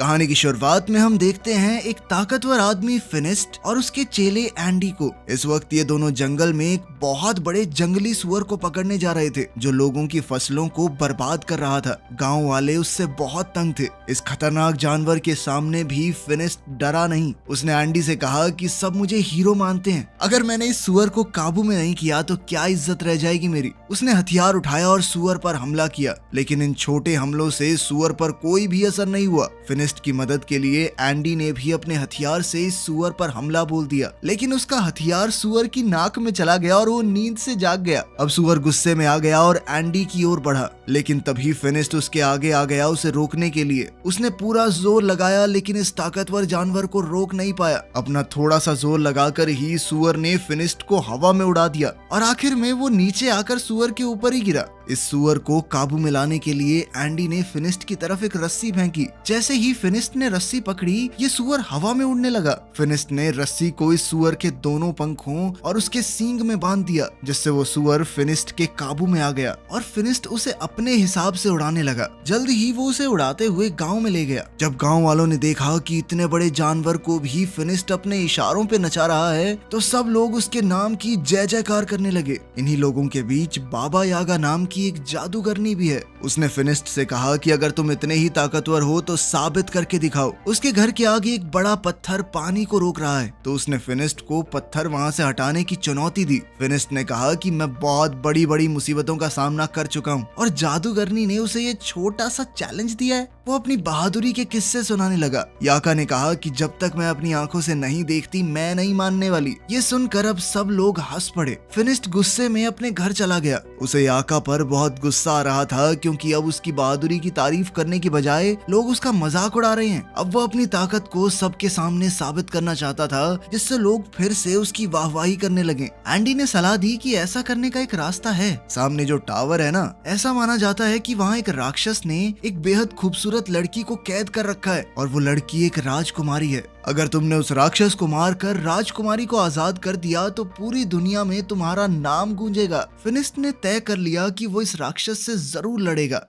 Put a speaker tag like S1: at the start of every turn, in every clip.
S1: कहानी की शुरुआत में हम देखते हैं एक ताकतवर आदमी फिनिस्ट और उसके चेले एंडी को। इस वक्त ये दोनों जंगल में एक बहुत बड़े जंगली सुअर को पकड़ने जा रहे थे जो लोगों की फसलों को बर्बाद कर रहा था। गांव वाले उससे बहुत तंग थे। इस खतरनाक जानवर के सामने भी फिनिस्ट डरा नहीं। उसने एंडी से कहा कि सब मुझे हीरो मानते हैं, अगर मैंने इस सुअर को काबू में नहीं किया तो क्या इज्जत रह जाएगी मेरी। उसने हथियार उठाया और सुअर पर हमला किया, लेकिन इन छोटे हमलों से सुअर पर कोई भी असर नहीं हुआ। फिनिस्ट की मदद के लिए एंडी ने भी अपने हथियार से इस सुअर पर हमला बोल दिया, लेकिन उसका हथियार सुअर की नाक में चला गया और वो नींद से जाग गया। अब सुअर गुस्से में आ गया और एंडी की ओर बढ़ा, लेकिन तभी फिनिस्ट उसके आगे आ गया उसे रोकने के लिए। उसने पूरा जोर लगाया, लेकिन इस ताकतवर जानवर को रोक नहीं पाया। अपना थोड़ा सा जोर लगाकर ही सुअर ने फिनिस्ट को हवा में उड़ा दिया और आखिर में वो नीचे आकर सुअर के ऊपर ही गिरा। इस सुअर को काबू में लाने के लिए एंडी ने फिनिस्ट की तरफ एक रस्सी फेंकी। जैसे ही फिनिस्ट ने रस्सी पकड़ी, ये सुअर हवा में उड़ने लगा। फिनिस्ट ने रस्सी को इस सुअर के दोनों पंखों और उसके सींग में बांध दिया, जिससे वो सुअर फिनिस्ट के काबू में आ गया और फिनिस्ट उसे अपने हिसाब से उड़ाने लगा। जल्द ही वो उसे उड़ाते हुए गांव में ले गया। जब गांव वालों ने देखा कि इतने बड़े जानवर को भी फिनिस्ट अपने इशारों पे नचा रहा है, तो सब लोग उसके नाम की जय जयकार करने लगे। इन्हीं लोगों के बीच बाबा यागा नाम की एक जादूगरनी भी है। उसने फिनिस्ट से कहा कि अगर तुम इतने ही ताकतवर हो तो साबित करके दिखाओ। उसके घर के आगे एक बड़ा पत्थर पानी को रोक रहा है, तो उसने फिनिस्ट को पत्थर वहां से हटाने की चुनौती दी। फिनिस्ट ने कहा कि मैं बहुत बड़ी बड़ी मुसीबतों का सामना कर चुका हूँ, और जादूगरनी ने उसे ये छोटा सा चैलेंज दिया है। वो अपनी बहादुरी के किस्से सुनाने लगा। याका ने कहा कि जब तक मैं अपनी आंखों से नहीं देखती मैं नहीं मानने वाली। ये सुनकर अब सब लोग हंस पड़े। फिनिस्ट गुस्से में अपने घर चला गया। उसे याका पर बहुत गुस्सा आ रहा था, क्योंकि अब उसकी बहादुरी की तारीफ करने की बजाय लोग उसका मजाक उड़ा रहे हैं। अब वो अपनी ताकत को सबके सामने साबित करना चाहता था, जिससे लोग फिर से उसकी वाहवाही करने लगे। एंडी ने सलाह दी कि ऐसा करने का एक रास्ता है। सामने जो टावर है ना, ऐसा माना जाता है कि वहाँ एक राक्षस ने एक बेहद खूबसूरत लड़की को कैद कर रखा है, और वो लड़की एक राजकुमारी है। अगर तुमने उस राक्षस को मारकर राजकुमारी को आजाद कर दिया तो पूरी दुनिया में तुम्हारा नाम गूंजेगा। फिनिस्ट ने तय कर लिया कि वो इस राक्षस से जरूर लड़ेगा।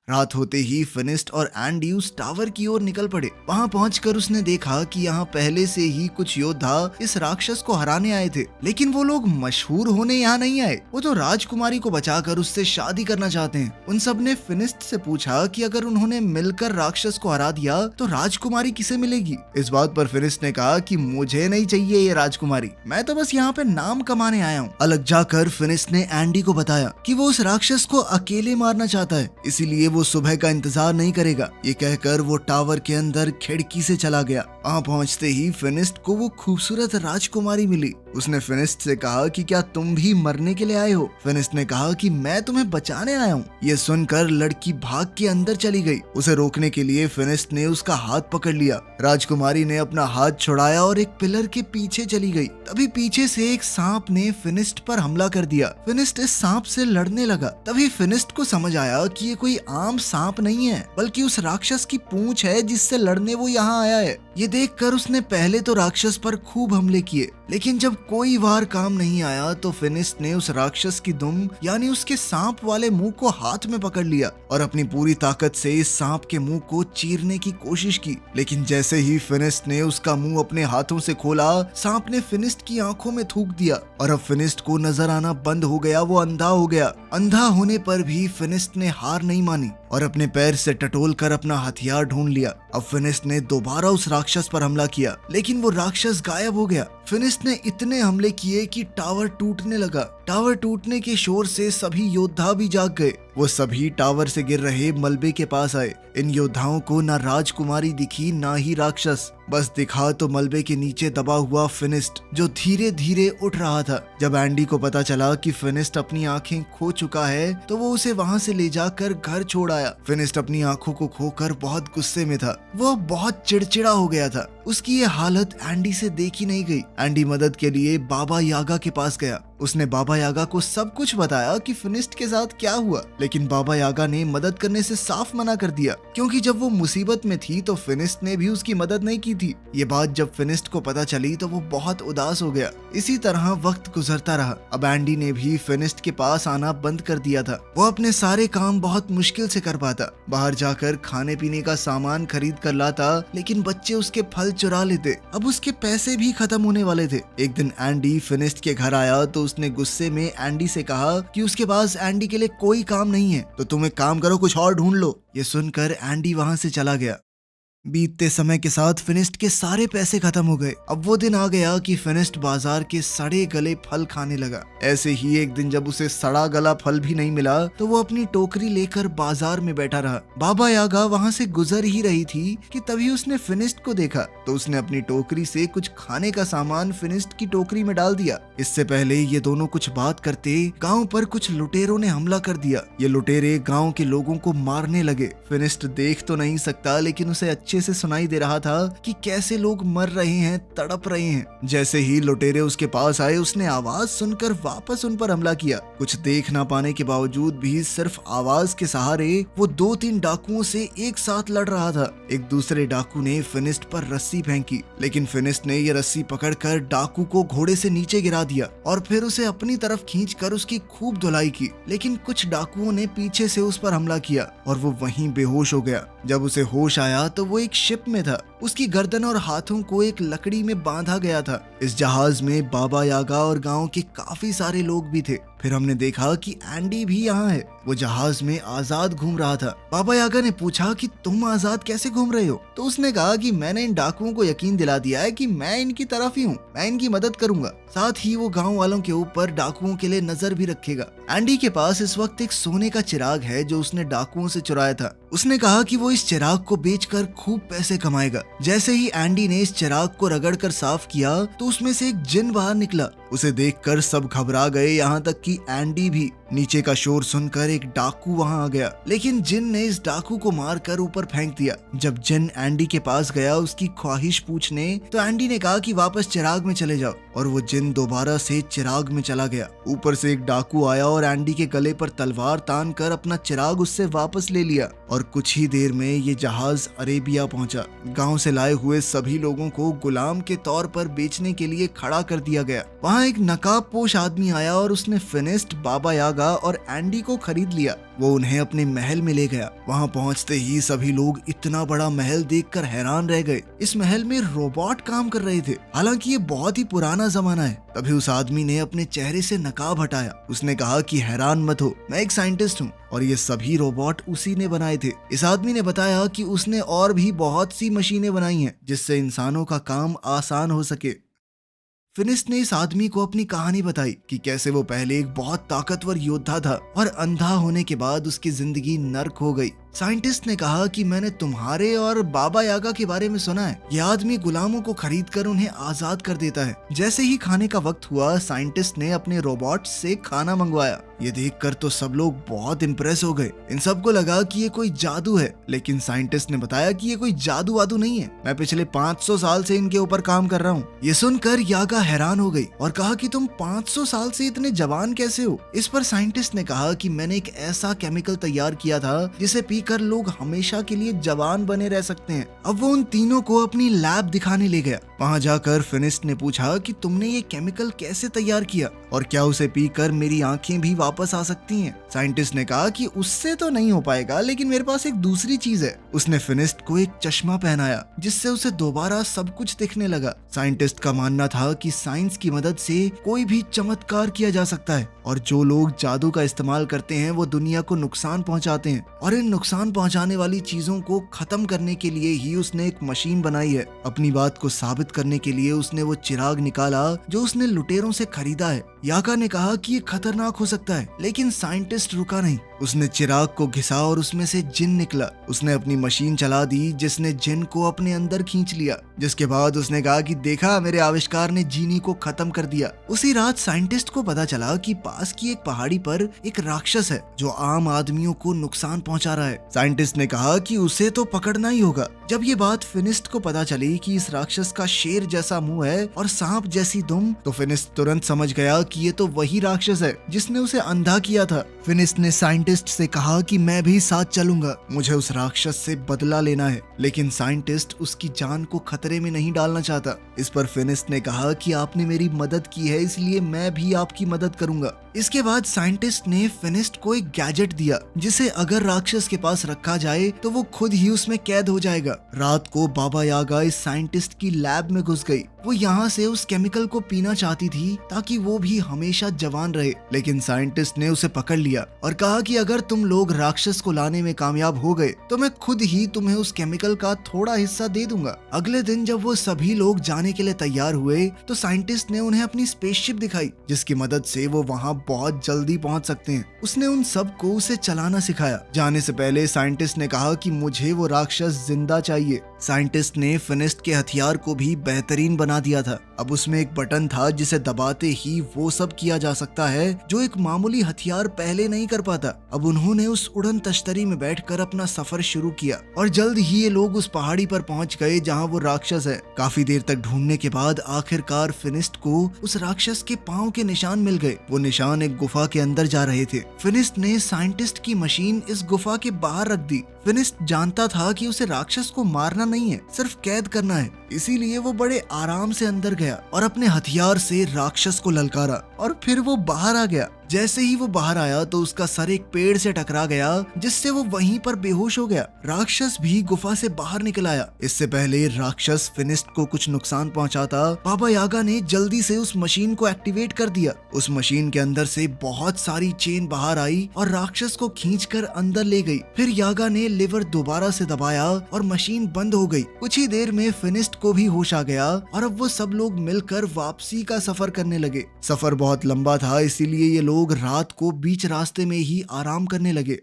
S1: रात होते ही फिनिस्ट और एंडी उस टावर की ओर निकल पड़े। वहां पहुंचकर उसने देखा कि यहाँ पहले से ही कुछ योद्धा इस राक्षस को हराने आए थे, लेकिन वो लोग मशहूर होने यहाँ नहीं आए। वो तो राजकुमारी को बचाकर उससे शादी करना चाहते हैं। उन सब ने फिनिस्ट से पूछा कि अगर उन्होंने मिलकर राक्षस को हरा दिया तो राजकुमारी किसे मिलेगी। इस बात पर फिनिस्ट ने कहा कि मुझे नहीं चाहिए ये राजकुमारी, मैं तो बस यहाँ पे नाम कमाने आया हूँ। अलग जाकर फिनिस्ट ने एंडी को बताया कि वो उस राक्षस को अकेले मारना चाहता है, इसीलिए वो सुबह का इंतजार नहीं करेगा। ये कहकर वो टावर के अंदर खिड़की से चला गया। वहाँ पहुँचते ही फिनिस्ट को वो खूबसूरत राजकुमारी मिली। उसने फिनिस्ट से कहा कि क्या तुम भी मरने के लिए आए हो। फिनिस्ट ने कहा कि मैं तुम्हें बचाने आया हूँ। ये सुनकर लड़की भाग के अंदर चली गई। उसे रोकने के लिए फिनिस्ट ने उसका हाथ पकड़ लिया। राजकुमारी ने अपना हाथ छुड़ाया और एक पिलर के पीछे चली गई। तभी पीछे से एक सांप ने फिनिस्ट पर हमला कर दिया। फिनिस्ट इस सांप से लड़ने लगा। तभी फिनिस्ट को समझ आया कि ये कोई आम सांप नहीं है, बल्कि उस राक्षस की पूंछ है जिससे लड़ने वो यहाँ आया है। ये देखकर उसने पहले तो राक्षस पर खूब हमले किए, लेकिन जब कोई वार काम नहीं आया तो फिनिस्ट ने उस राक्षस की दुम यानी उसके सांप वाले मुंह को हाथ में पकड़ लिया और अपनी पूरी ताकत से इस सांप के मुंह को चीरने की कोशिश की। लेकिन जैसे ही फिनिस्ट ने उसका मुंह अपने हाथों से खोला, सांप ने फिनिस्ट की आंखों में थूक दिया और अब फिनिस्ट को नजर आना बंद हो गया। वो अंधा हो गया। अंधा होने पर भी फिनिस्ट ने हार नहीं मानी और अपने पैर से टटोल कर अपना हथियार ढूंढ लिया। अब फिनिस्ट ने दोबारा उस राक्षस पर हमला किया, लेकिन वो राक्षस गायब हो गया। फिनिस्ट ने इतने हमले किए कि टावर टूटने लगा। टावर टूटने के शोर से सभी योद्धा भी जाग गए। वो सभी टावर से गिर रहे मलबे के पास आए। इन योद्धाओं को ना राजकुमारी दिखी ना ही राक्षस, बस दिखा तो मलबे के नीचे दबा हुआ फिनिस्ट, जो धीरे धीरे उठ रहा था। जब एंडी को पता चला कि फिनिस्ट अपनी आंखें खो चुका है तो वो उसे वहां से ले जाकर घर छोड़ आया। फिनिस्ट अपनी आंखों को खोकर बहुत गुस्से में था। वो बहुत चिड़चिड़ा हो गया था। उसकी ये हालत एंडी से देखी नहीं गई। एंडी मदद के लिए बाबा यागा के पास गया। उसने बाबा यागा को सब कुछ बताया कि फिनिस्ट के साथ क्या हुआ, लेकिन बाबा यागा ने मदद करने से साफ मना कर दिया, क्योंकि जब वो मुसीबत में थी तो फिनिस्ट ने भी उसकी मदद नहीं की थी। ये बात जब फिनिस्ट को पता चली तो वो बहुत उदास हो गया। इसी तरह वक्त गुजरता रहा। अब एंडी ने भी फिनिस्ट के पास आना बंद कर दिया था। वो अपने सारे काम बहुत मुश्किल से कर पाता। बाहर जाकर खाने पीने का सामान खरीद कर लाता, लेकिन बच्चे उसके फल चुरा लेते। अब उसके पैसे भी खत्म होने वाले थे। एक दिन एंडी फिनिस्ट के घर आया तो उसने गुस्से में एंडी से कहा कि उसके पास एंडी के लिए कोई काम नहीं है, तो तुम एक काम करो, कुछ और ढूंढ लो। ये सुनकर एंडी वहां से चला गया। बीतते समय के साथ फिनिस्ट के सारे पैसे खत्म हो गए। अब वो दिन आ गया कि फिनिस्ट बाजार के सड़े गले फल खाने लगा। ऐसे ही एक दिन जब उसे सड़ा गला फल भी नहीं मिला तो वो अपनी टोकरी लेकर बाजार में बैठा रहा। बाबा यागा वहां से गुजर ही रही थी कि तभी उसने फिनिस्ट को देखा, तो उसने अपनी टोकरी से कुछ खाने का सामान फिनिस्ट की टोकरी में डाल दिया। इससे पहले ये दोनों कुछ बात करते गाँव पर कुछ लुटेरों ने हमला कर दिया। ये लुटेरे गाँव के लोगों को मारने लगे। फिनिस्ट देख तो नहीं सकता, लेकिन उसे अच्छे से सुनाई दे रहा था कि कैसे लोग मर रहे हैं, तड़प रहे हैं। जैसे ही लुटेरे उसके पास आए, उसने आवाज सुनकर वापस उन पर हमला किया। कुछ देख ना पाने के बावजूद भी सिर्फ आवाज के सहारे वो 2-3 डाकुओं से एक साथ लड़ रहा था। एक दूसरे डाकू ने फिनिस्ट पर रस्सी फेंकी, लेकिन फिनिस्ट ने ये रस्सी पकड़कर डाकू को घोड़े से नीचे गिरा दिया और फिर उसे अपनी तरफ खींचकर उसकी खूब धुलाई की। लेकिन कुछ डाकुओं ने पीछे से उस पर हमला किया और वो वहीं बेहोश हो गया। जब उसे होश आया तो वो एक शिप में था। उसकी गर्दन और हाथों को एक लकड़ी में बांधा गया था। इस जहाज में बाबा यागा और गांव के काफी सारे लोग भी थे। फिर हमने देखा कि एंडी भी यहाँ है। वो जहाज में आजाद घूम रहा था। बाबा यागा ने पूछा कि तुम आजाद कैसे घूम रहे हो? तो उसने कहा कि मैंने इन डाकुओं को यकीन दिला दिया है कि मैं इनकी तरफ ही हूँ, मैं इनकी मदद करूंगा। साथ ही वो गांव वालों के ऊपर डाकुओं के लिए नजर भी रखेगा। एंडी के पास इस वक्त एक सोने का चिराग है जो उसने डाकुओं से चुराया था। उसने कहा कि वो इस चिराग को बेचकर खूब पैसे कमाएगा। जैसे ही एंडी ने इस चिराग को रगड़कर साफ किया तो उसमें से एक जिन बाहर निकला। उसे देखकर सब घबरा गए, यहाँ तक कि एंडी भी। नीचे का शोर सुनकर एक डाकू वहां आ गया, लेकिन जिन ने इस डाकू को मारकर ऊपर फेंक दिया। जब जिन एंडी के पास गया उसकी ख्वाहिश पूछने, तो एंडी ने कहा कि वापस चिराग में चले जाओ, और वो जिन दोबारा से चिराग में चला गया। ऊपर से एक डाकू आया और एंडी के गले पर तलवार तान कर अपना चिराग उससे वापस ले लिया, और कुछ ही देर में ये जहाज अरेबिया पहुंचा। गांव से लाए हुए सभी लोगों को गुलाम के तौर पर बेचने के लिए खड़ा कर दिया गया। वहां एक नकाबपोश आदमी आया और उसने फिनिस्ट, बाबा यागा और एंडी को खरीद लिया। वो उन्हें अपने महल में ले गया। वहां पहुंचते ही सभी लोग इतना बड़ा महल देखकर हैरान रह गए। इस महल में रोबोट काम कर रहे थे, हालांकि ये बहुत ही पुराना जमाना है। तभी उस आदमी ने अपने चेहरे से नकाब हटाया। उसने कहा कि हैरान मत हो, मैं एक साइंटिस्ट हूँ और ये सभी रोबोट उसी ने बनाए थे। इस आदमी ने बताया कि उसने और भी बहुत सी मशीनें बनाई हैं जिससे इंसानों का काम आसान हो सके। फिनिस्ट ने इस आदमी को अपनी कहानी बताई कि कैसे वो पहले एक बहुत ताकतवर योद्धा था और अंधा होने के बाद उसकी जिंदगी नर्क हो गई। साइंटिस्ट ने कहा कि मैंने तुम्हारे और बाबा यागा के बारे में सुना है। यह आदमी गुलामों को खरीदकर उन्हें आजाद कर देता है। जैसे ही खाने का वक्त हुआ, साइंटिस्ट ने अपने रोबोट से खाना मंगवाया। ये देखकर तो सब लोग बहुत इम्प्रेस हो गए। इन सबको लगा कि ये कोई जादू है, लेकिन साइंटिस्ट ने बताया कि ये कोई जादू वादू नहीं है, मैं पिछले 500 साल से इनके ऊपर काम कर रहा हूँ। ये सुनकर यागा हैरान हो गई और कहा कि तुम 500 साल से इतने जवान कैसे हो? इस पर साइंटिस्ट ने कहा कि मैंने एक ऐसा केमिकल तैयार किया था जिसे पीकर लोग हमेशा के लिए जवान बने रह सकते हैं। अब वो उन तीनों को अपनी लैब दिखाने ले गया। वहां जाकर फिनिस्ट ने पूछा कि तुमने ये केमिकल कैसे तैयार किया और क्या उसे पीकर मेरी आंखें भी वापस आ सकती हैं? साइंटिस्ट ने कहा कि उससे तो नहीं हो पाएगा, लेकिन मेरे पास एक दूसरी चीज है। उसने फिनिस्ट को एक चश्मा पहनाया जिससे उसे दोबारा सब कुछ दिखने लगा। साइंटिस्ट का मानना था कि साइंस की मदद से कोई भी चमत्कार किया जा सकता है, और जो लोग जादू का इस्तेमाल करते हैं वो दुनिया को नुकसान पहुंचाते हैं, और इन नुकसान पहुंचाने वाली चीजों को खत्म करने के लिए ही उसने एक मशीन बनाई है। अपनी बात को साबित करने के लिए उसने वो चिराग निकाला जो उसने लुटेरों से खरीदा है। यागा ने कहा कि ये खतरनाक हो सकता है, लेकिन साइंटिस्ट रुका नहीं। उसने चिराग को घिसा और उसमें से जिन निकला। उसने अपनी मशीन चला दी जिसने जिन को अपने अंदर खींच लिया, जिसके बाद उसने कहा कि देखा, मेरे आविष्कार ने जीनी को खत्म कर दिया। उसी रात साइंटिस्ट को पता चला कि पास की एक पहाड़ी पर एक राक्षस है जो आम आदमियों को नुकसान पहुंचा रहा है। साइंटिस्ट ने कहा कि उसे तो पकड़ना ही होगा। जब ये बात फिनिस्ट को पता चली कि इस राक्षस का शेर जैसा मुंह है और सांप जैसी दुम, तो फिनिस्ट तुरंत समझ गया कि ये तो वही राक्षस है जिसने उसे अंधा किया था। फिनिस्ट ने साइंटिस्ट से कहा कि मैं भी साथ चलूंगा, मुझे उस राक्षस से बदला लेना है। लेकिन साइंटिस्ट उसकी जान को खतरे में नहीं डालना चाहता। इस पर फिनिस्ट ने कहा कि आपने मेरी मदद की है, इसलिए मैं भी आपकी मदद करूंगा। इसके बाद साइंटिस्ट ने फिनिस्ट को एक गैजेट दिया जिसे अगर राक्षस के पास रखा जाए तो वो खुद ही उसमें कैद हो जाएगा। रात को बाबा यागा इस साइंटिस्ट की लैब में घुस गई। वो यहाँ से उस केमिकल को पीना चाहती थी ताकि वो भी हमेशा जवान रहे, लेकिन साइंटिस्ट ने उसे पकड़ लिया और कहा कि अगर तुम लोग राक्षस को लाने में कामयाब हो गए तो मैं खुद ही तुम्हें उस केमिकल का थोड़ा हिस्सा दे दूंगा। अगले दिन जब वो सभी लोग जाने के लिए तैयार हुए तो साइंटिस्ट ने उन्हें अपनी स्पेसशिप दिखाई जिसकी मदद से वो वहाँ बहुत जल्दी पहुँच सकते हैं। उसने उन सबको उसे चलाना सिखाया। जाने से पहले साइंटिस्ट ने कहा कि मुझे वो राक्षस जिंदा चाहिए। साइंटिस्ट ने फिनिस्ट के हथियार को भी बेहतरीन बना दिया था। अब उसमें एक बटन था जिसे दबाते ही वो सब किया जा सकता है जो एक मामूली हथियार पहले नहीं कर पाता। अब उन्होंने उस उड़न तश्तरी में बैठकर अपना सफर शुरू किया और जल्द ही ये लोग उस पहाड़ी पर पहुंच गए जहां वो राक्षस है। काफी देर तक ढूंढने के बाद आखिरकार फिनिस्ट को उस राक्षस के पांव के निशान मिल गए। वो निशान एक गुफा के अंदर जा रहे थे। फिनिस्ट ने साइंटिस्ट की मशीन इस गुफा के बाहर रख दी। फिनिस्ट जानता था कि उसे राक्षस को मारना नहीं है, सिर्फ कैद करना है। इसीलिए वो बड़े आराम से अंदर गया और अपने हथियार से राक्षस को ललकारा और फिर वो बाहर आ गया। जैसे ही वो बाहर आया तो उसका सर एक पेड़ से टकरा गया जिससे वो वहीं पर बेहोश हो गया। राक्षस भी गुफा से बाहर निकल आया। इससे पहले राक्षस फिनिस्ट को कुछ नुकसान पहुंचाता, बाबा यागा ने जल्दी से उस मशीन को एक्टिवेट कर दिया। उस मशीन के अंदर से बहुत सारी चेन बाहर आई और राक्षस को खींचकर अंदर ले गई। फिर यागा ने लिवर दोबारा से दबाया और मशीन बंद हो गई। कुछ ही देर में फिनिस्ट को भी होश आ गया और अब वो सब लोग मिलकर वापसी का सफर करने लगे। सफर बहुत लंबा था, इसीलिए ये लोग रात को बीच रास्ते में ही आराम करने लगे।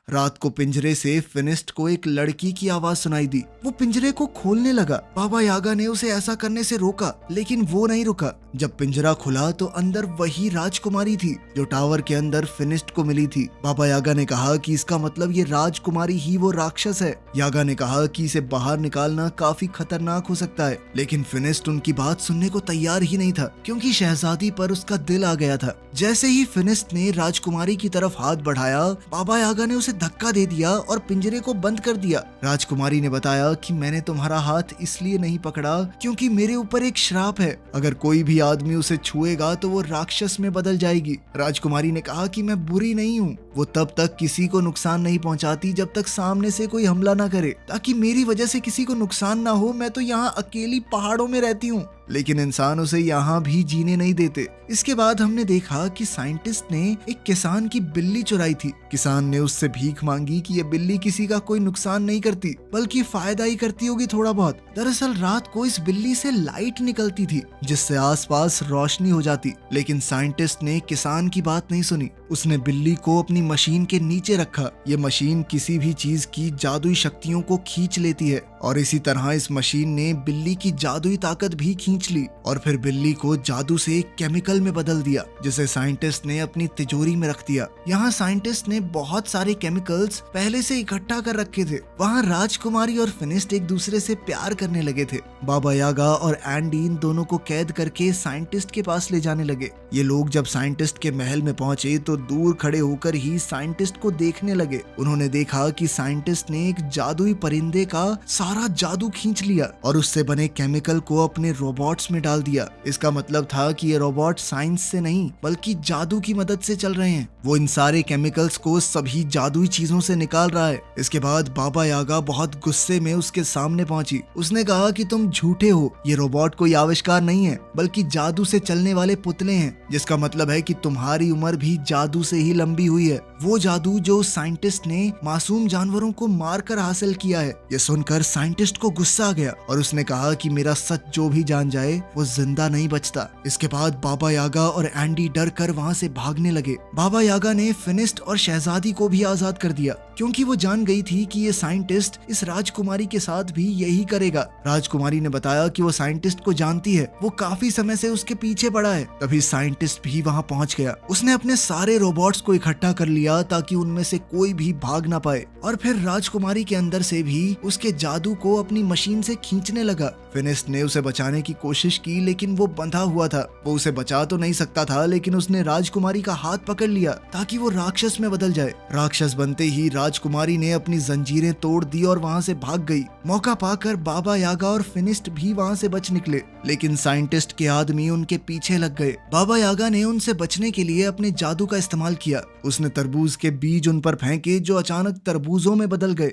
S1: रात को पिंजरे से फिनिस्ट को एक लड़की की आवाज सुनाई दी। वो पिंजरे को खोलने लगा। बाबा यागा ने उसे ऐसा करने से रोका, लेकिन वो नहीं रुका। जब पिंजरा खुला तो अंदर वही राजकुमारी थी जो टावर के अंदर फिनिस्ट को मिली थी। बाबा यागा ने कहा कि इसका मतलब ये राजकुमारी ही वो राक्षस है। यागा ने कहा कि इसे बाहर निकालना काफी खतरनाक हो सकता है, लेकिन फिनिस्ट उनकी बात सुनने को तैयार ही नहीं था क्योंकि शहजादी पर उसका दिल आ गया था। जैसे ही फिनिस्ट ने राजकुमारी की तरफ हाथ बढ़ाया, बाबा यागा ने उसे धक्का दे दिया और पिंजरे को बंद कर दिया। राजकुमारी ने बताया कि मैंने तुम्हारा हाथ इसलिए नहीं पकड़ा क्योंकि मेरे ऊपर एक श्राप है। अगर कोई भी आदमी उसे छुएगा तो वो राक्षस में बदल जाएगी। राजकुमारी ने कहा कि मैं बुरी नहीं हूँ। वो तब तक किसी को नुकसान नहीं पहुँचाती जब तक सामने से कोई हमला ना करे, ताकि मेरी वजह से किसी को नुकसान ना हो। मैं तो यहाँ अकेली पहाड़ों में रहती हूँ, लेकिन इंसान उसे यहाँ भी जीने नहीं देते। इसके बाद हमने देखा कि साइंटिस्ट ने एक किसान की बिल्ली चुराई थी। किसान ने उससे भीख मांगी कि ये बिल्ली किसी का कोई नुकसान नहीं करती बल्कि फायदा ही करती होगी थोड़ा बहुत। दरअसल रात को इस बिल्ली से लाइट निकलती थी जिससे आसपास रोशनी हो जाती, लेकिन साइंटिस्ट ने किसान की बात नहीं सुनी। उसने बिल्ली को अपनी मशीन के नीचे रखा। ये मशीन किसी भी चीज की जादुई शक्तियों को खींच लेती है और इसी तरह इस मशीन ने बिल्ली की जादुई ताकत भी खींच ली और फिर बिल्ली को जादू से एक केमिकल में बदल दिया जिसे साइंटिस्ट ने अपनी तिजोरी में रख दिया। यहाँ साइंटिस्ट ने बहुत सारे केमिकल्स पहले से इकट्ठा कर रखे थे। वहाँ राजकुमारी और फिनिस्ट एक दूसरे से प्यार करने लगे थे। बाबा यागा और एंडी इन दोनों को कैद करके साइंटिस्ट के पास ले जाने लगे। ये लोग जब साइंटिस्ट के महल में पहुंचे तो दूर खड़े होकर ही साइंटिस्ट को देखने लगे। उन्होंने देखा कि साइंटिस्ट ने एक जादुई परिंदे का सारा जादू खींच लिया और उससे बने केमिकल को अपने रोबोट्स में डाल दिया। इसका मतलब था कि ये रोबोट साइंस से नहीं बल्कि जादू की मदद से चल रहे हैं। वो इन सारे केमिकल्स को सभी जादुई चीजों से निकाल रहा है। इसके बाद बाबा यागा बहुत गुस्से में उसके सामने पहुंची। उसने कहा कि तुम झूठे हो, ये रोबोट कोई आविष्कार नहीं है बल्कि जादू से चलने वाले पुतले हैं, जिसका मतलब है कि तुम्हारी उम्र भी जादू से ही लंबी हुई है। वो जादू जो साइंटिस्ट ने मासूम जानवरों को मारकर हासिल किया है। ये सुनकर साइंटिस्ट को गुस्सा आ गया और उसने कहा कि मेरा सच जो भी जान जाए वो जिंदा नहीं बचता। इसके बाद बाबा यागा और एंडी डर कर वहाँ से भागने लगे। बाबा यागा ने फिनिस्ट और शहजादी को भी आजाद कर दिया क्योंकि वो जान गई थी कि ये साइंटिस्ट इस राजकुमारी के साथ भी यही करेगा। राजकुमारी ने बताया कि वो साइंटिस्ट को जानती है, वो काफी समय से उसके पीछे पड़ा है। तभी साइंटिस्ट भी वहाँ पहुँच गया। उसने अपने सारे रोबोट्स को इकट्ठा कर लिया ताकि उनमें से कोई भी भाग ना पाए, और फिर राजकुमारी के अंदर से भी उसके जादू को अपनी मशीन से खींचने लगा। फिनिस्ट ने उसे बचाने की कोशिश की, लेकिन वो बंधा हुआ था। वो उसे बचा तो नहीं सकता था, लेकिन उसने राजकुमारी का हाथ पकड़ लिया ताकि वो राक्षस में बदल जाए। राक्षस बनते ही राजकुमारी ने अपनी जंजीरें तोड़ दी और वहाँ से भाग गई। मौका पाकर बाबा यागा और फिनिस्ट भी वहाँ से बच निकले, लेकिन साइंटिस्ट के आदमी उनके पीछे लग गए। बाबा यागा ने उनसे बचने के लिए अपने जादू का इस्तेमाल किया। उसने तरबूज के बीज उन पर फेंके जो अचानक तरबूजों में बदल गए।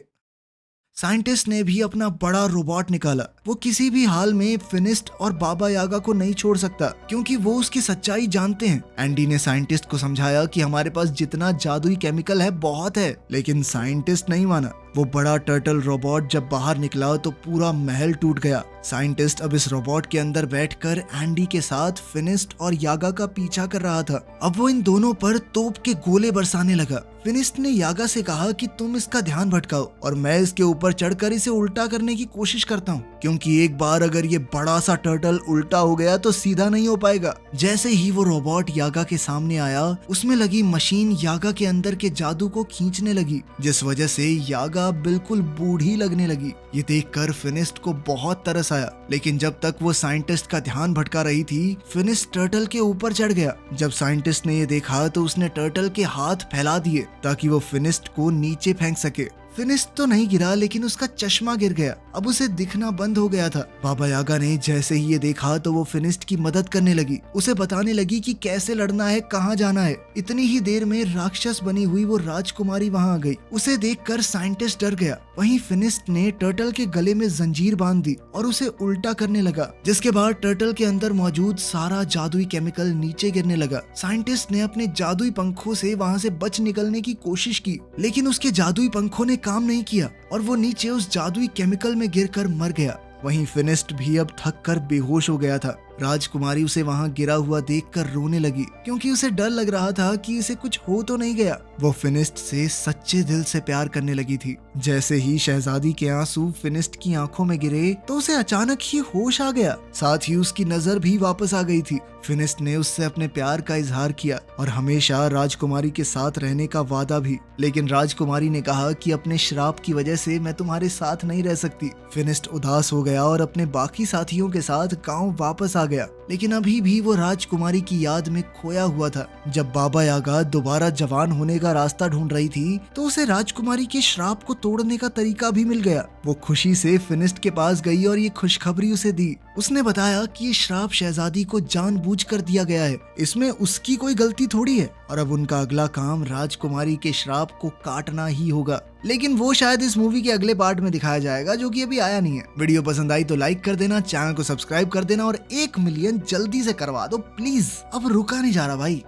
S1: साइंटिस्ट ने भी अपना बड़ा रोबोट निकाला। वो किसी भी हाल में फिनिस्ट और बाबा यागा को नहीं छोड़ सकता, क्योंकि वो उसकी सच्चाई जानते हैं। एंडी ने साइंटिस्ट को समझाया कि हमारे पास जितना जादुई केमिकल है बहुत है, लेकिन साइंटिस्ट नहीं माना। वो बड़ा टर्टल रोबोट जब बाहर निकला तो पूरा महल टूट गया। साइंटिस्ट अब इस रोबोट के अंदर बैठकर एंडी के साथ फिनिस्ट और यागा का पीछा कर रहा था। अब वो इन दोनों पर तोप के गोले बरसाने लगा। फिनिस्ट ने यागा से कहा कि तुम इसका ध्यान भटकाओ और मैं इसके ऊपर चढ़कर इसे उल्टा करने की कोशिश करता हूँ, क्योंकि एक बार अगर ये बड़ा सा टर्टल उल्टा हो गया तो सीधा नहीं हो पाएगा। जैसे ही वो रोबोट यागा के सामने आया, उसमें लगी मशीन यागा के अंदर के जादू को खींचने लगी, जिस वजह से यागा बिल्कुल बूढ़ी लगने लगी। ये देखकर फिनिस्ट को बहुत तरस आया, लेकिन जब तक वो साइंटिस्ट का ध्यान भटका रही थी, फिनिस्ट टर्टल के ऊपर चढ़ गया। जब साइंटिस्ट ने ये देखा तो उसने टर्टल के हाथ फैला दिए ताकि वो फिनिस्ट को नीचे फेंक सके। फिनिस्ट तो नहीं गिरा, लेकिन उसका चश्मा गिर गया। अब उसे दिखना बंद हो गया था। बाबा यागा ने जैसे ही ये देखा तो वो फिनिस्ट की मदद करने लगी, उसे बताने लगी कि कैसे लड़ना है, कहाँ जाना है। इतनी ही देर में राक्षस बनी हुई वो राजकुमारी वहाँ आ गई। उसे देखकर साइंटिस्ट डर गया। वहीं फिनिस्ट ने टर्टल के गले में जंजीर बांध दी और उसे उल्टा करने लगा, जिसके बाद टर्टल के अंदर मौजूद सारा जादुई केमिकल नीचे गिरने लगा। साइंटिस्ट ने अपने जादुई पंखों से वहाँ से बच निकलने की कोशिश की, लेकिन उसके जादुई पंखों ने काम नहीं किया और वो नीचे उस जादुई केमिकल में गिरकर मर गया। वहीं फिनिस्ट भी अब थक कर बेहोश हो गया था। राजकुमारी उसे वहां गिरा हुआ देखकर रोने लगी, क्योंकि उसे डर लग रहा था कि इसे कुछ हो तो नहीं गया। वो फिनिस्ट से सच्चे दिल से प्यार करने लगी थी। जैसे ही शहजादी के आंसू फिनिस्ट की आंखों में गिरे तो उसे अचानक ही होश आ गया, साथ ही उसकी नजर भी वापस आ गई थी। फिनिस्ट ने उससे अपने प्यार का इजहार किया और हमेशा राजकुमारी के साथ रहने का वादा भी, लेकिन राजकुमारी ने कहा कि अपने श्राप की वजह से मैं तुम्हारे साथ नहीं रह सकती। फिनिस्ट उदास हो गया और अपने बाकी साथियों के साथ गांव वापस आ गया, लेकिन अभी भी वो राजकुमारी की याद में खोया हुआ था। जब बाबा यागा दोबारा जवान होने का रास्ता ढूंढ रही थी तो उसे राजकुमारी के श्राप को तोड़ने का तरीका भी मिल गया। वो खुशी से फिनिस्ट के पास गई और ये खुशखबरी उसे दी। उसने बताया कि ये श्राप शहजादी को जानबूझकर दिया गया है, इसमें उसकी कोई गलती थोड़ी है, और अब उनका अगला काम राजकुमारी के श्राप को काटना ही होगा। लेकिन वो शायद इस मूवी के अगले पार्ट में दिखाया जाएगा, जो कि अभी आया नहीं है। वीडियो पसंद आई तो लाइक कर देना, चैनल को सब्सक्राइब कर देना और 1 मिलियन जल्दी से करवा दो प्लीज। अब रुका नहीं जा रहा भाई।